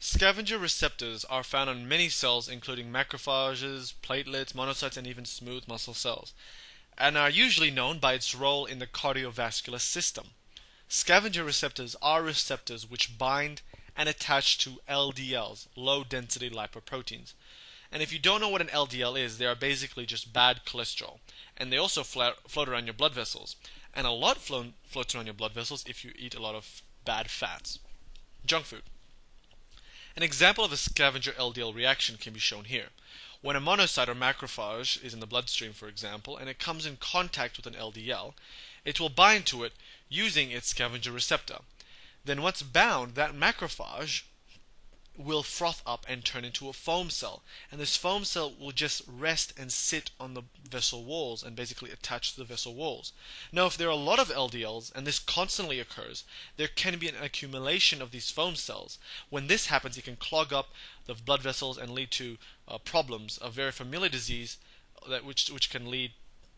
Scavenger receptors are found on many cells including macrophages, platelets, monocytes, and even smooth muscle cells, and are usually known by its role in the cardiovascular system. Scavenger receptors are receptors which bind and attach to LDLs, low-density lipoproteins. And if you don't know what an LDL is, they are basically just bad cholesterol. And they also float around your blood vessels. And a lot floats around your blood vessels if you eat a lot of bad fats. Junk food. An example of a scavenger LDL reaction can be shown here. When a monocyte or macrophage is in the bloodstream, for example, and it comes in contact with an LDL, it will bind to it using its scavenger receptor. Then once bound, that macrophage will froth up and turn into a foam cell, and this foam cell will just rest and sit on the vessel walls and basically attach to the vessel walls. Now if there are a lot of LDLs, and this constantly occurs, there can be an accumulation of these foam cells. When this happens, it can clog up the blood vessels and lead to problems. A very familiar disease which can lead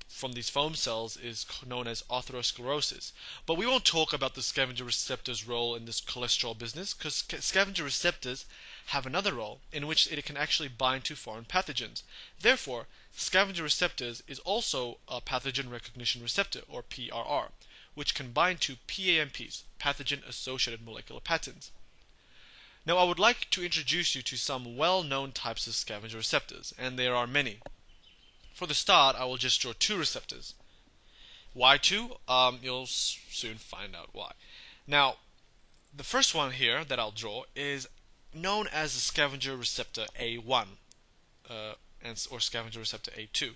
from these foam cells is known as atherosclerosis. But we won't talk about the scavenger receptor's role in this cholesterol business, because scavenger receptors have another role in which it can actually bind to foreign pathogens. Therefore, scavenger receptors is also a pathogen recognition receptor, or PRR, which can bind to PAMPs, pathogen-associated molecular patterns. Now I would like to introduce you to some well-known types of scavenger receptors, and there are many. For the start, I will just draw two receptors. Why two? You'll soon find out why. Now, the first one here that I'll draw is known as the scavenger receptor A1, or scavenger receptor A2,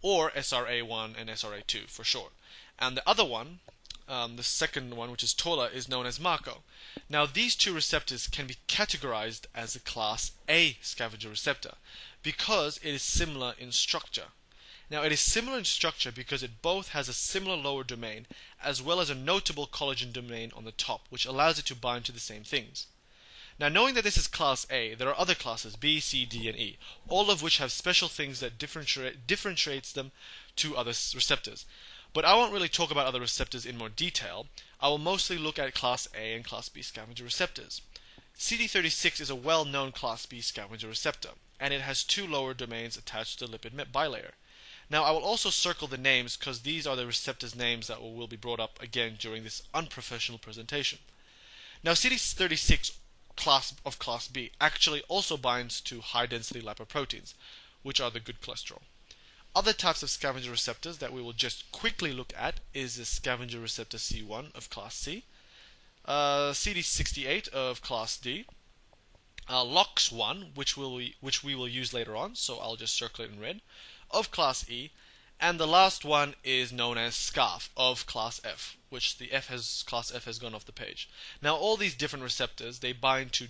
or SRA1 and SRA2 for short. And the other one, the second one, which is taller, is known as Marco. Now, these two receptors can be categorized as a class A scavenger receptor because it is similar in structure. Now, it is similar in structure because it both has a similar lower domain as well as a notable collagen domain on the top, which allows it to bind to the same things. Now, knowing that this is class A, there are other classes B, C, D, and E, all of which have special things that differentiates them to other receptors. But I won't really talk about other receptors in more detail. I will mostly look at class A and class B scavenger receptors. CD36 is a well-known class B scavenger receptor, and it has two lower domains attached to the lipid bilayer. Now, I will also circle the names because these are the receptors' names that will be brought up again during this unprofessional presentation. Now, CD36 of class B actually also binds to high-density lipoproteins, which are the good cholesterol. Other types of scavenger receptors that we will just quickly look at is the scavenger receptor C1 of class C, CD68 of class D, LOX1, which we will use later on, so I'll just circle it in red, of class E, and the last one is known as SCAF of class F, which class F has gone off the page. Now, all these different receptors, they bind to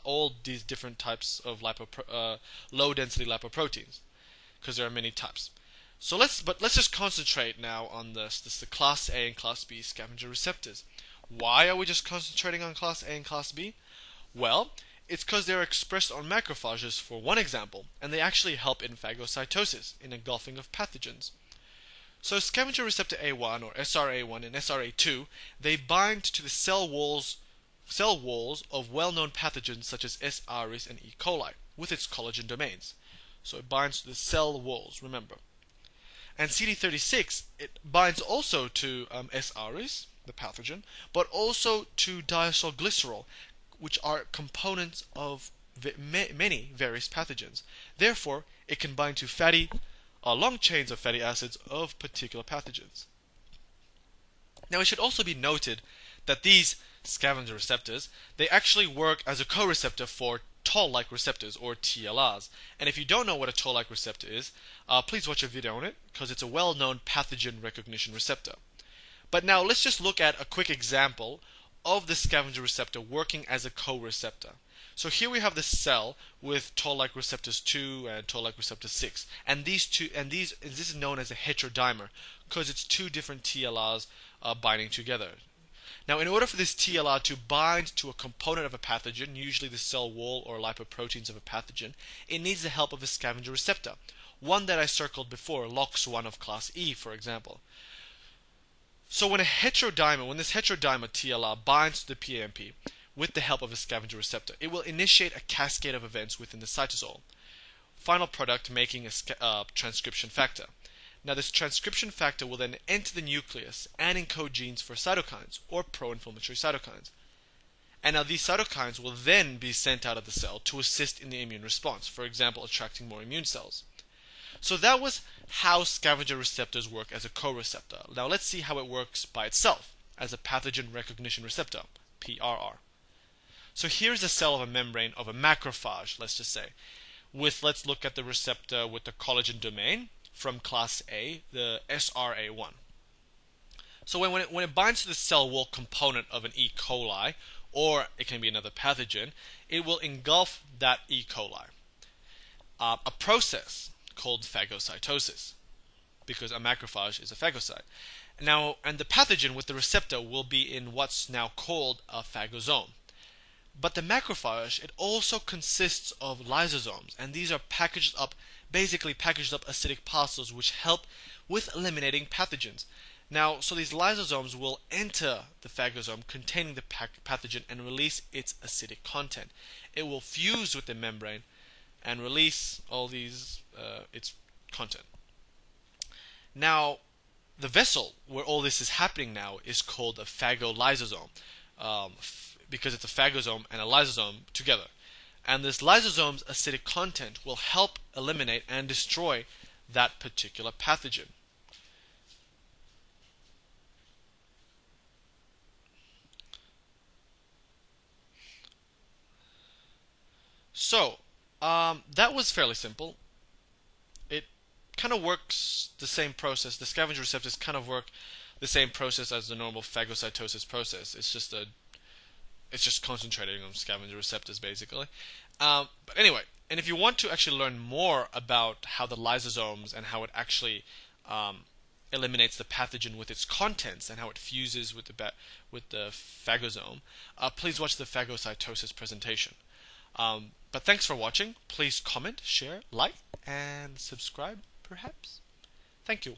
all these different types of low-density lipoproteins, because there are many types. So let's just concentrate now on the class A and class B scavenger receptors. Why are we just concentrating on class A and class B? Well, it's because they're expressed on macrophages for one example, and they actually help in phagocytosis, in engulfing of pathogens. So scavenger receptor A1 or SRA1 and SRA2, they bind to the cell walls of well-known pathogens such as S. aureus and E. coli with its collagen domains. So it binds to the cell walls, remember. And CD36, it binds also to S. aureus, the pathogen, but also to diacylglycerol, which are components of many various pathogens. Therefore, it can bind to long chains of fatty acids of particular pathogens. Now, it should also be noted that these scavenger receptors, they actually work as a co-receptor for toll-like receptors, or TLRs. And if you don't know what a toll-like receptor is, please watch a video on it, because it's a well-known pathogen recognition receptor. But now, let's just look at a quick example of the scavenger receptor working as a co-receptor. So here we have the cell with toll-like receptors 2 and toll-like receptor 6, and this is known as a heterodimer because it's two different TLRs binding together. Now, in order for this TLR to bind to a component of a pathogen, usually the cell wall or lipoproteins of a pathogen, it needs the help of a scavenger receptor, one that I circled before, LOX1 of class E, for example. So when this heterodimer TLR binds to the PAMP, with the help of a scavenger receptor. It will initiate a cascade of events within the cytosol. Final product making a transcription factor. Now this transcription factor will then enter the nucleus and encode genes for cytokines or pro-inflammatory cytokines. And now these cytokines will then be sent out of the cell to assist in the immune response, for example, attracting more immune cells. So that was how scavenger receptors work as a co-receptor. Now let's see how it works by itself as a pathogen recognition receptor, PRR. So here's a cell of a membrane of a macrophage, let's just say. Let's look at the receptor with the collagen domain from class A, the SRA1. So when it binds to the cell wall component of an E. coli, or it can be another pathogen, it will engulf that E. coli. A process called phagocytosis, because a macrophage is a phagocyte. Now, and the pathogen with the receptor will be in what's now called a phagosome. But the macrophage, it also consists of lysosomes, and these are basically packaged up acidic parcels which help with eliminating pathogens. Now, so these lysosomes will enter the phagosome containing the pathogen and release its acidic content. It will fuse with the membrane and release all these its content. Now, the vessel where all this is happening now is called a phagolysosome, because it's a phagosome and a lysosome together. And this lysosome's acidic content will help eliminate and destroy that particular pathogen. So, that was fairly simple. It kind of works the same process. The scavenger receptors kind of work the same process as the normal phagocytosis process. It's just concentrating on scavenger receptors, basically. But anyway, and if you want to actually learn more about how the lysosomes and how it actually eliminates the pathogen with its contents and how it fuses with the phagosome, please watch the phagocytosis presentation. But thanks for watching. Please comment, share, like, and subscribe, perhaps. Thank you.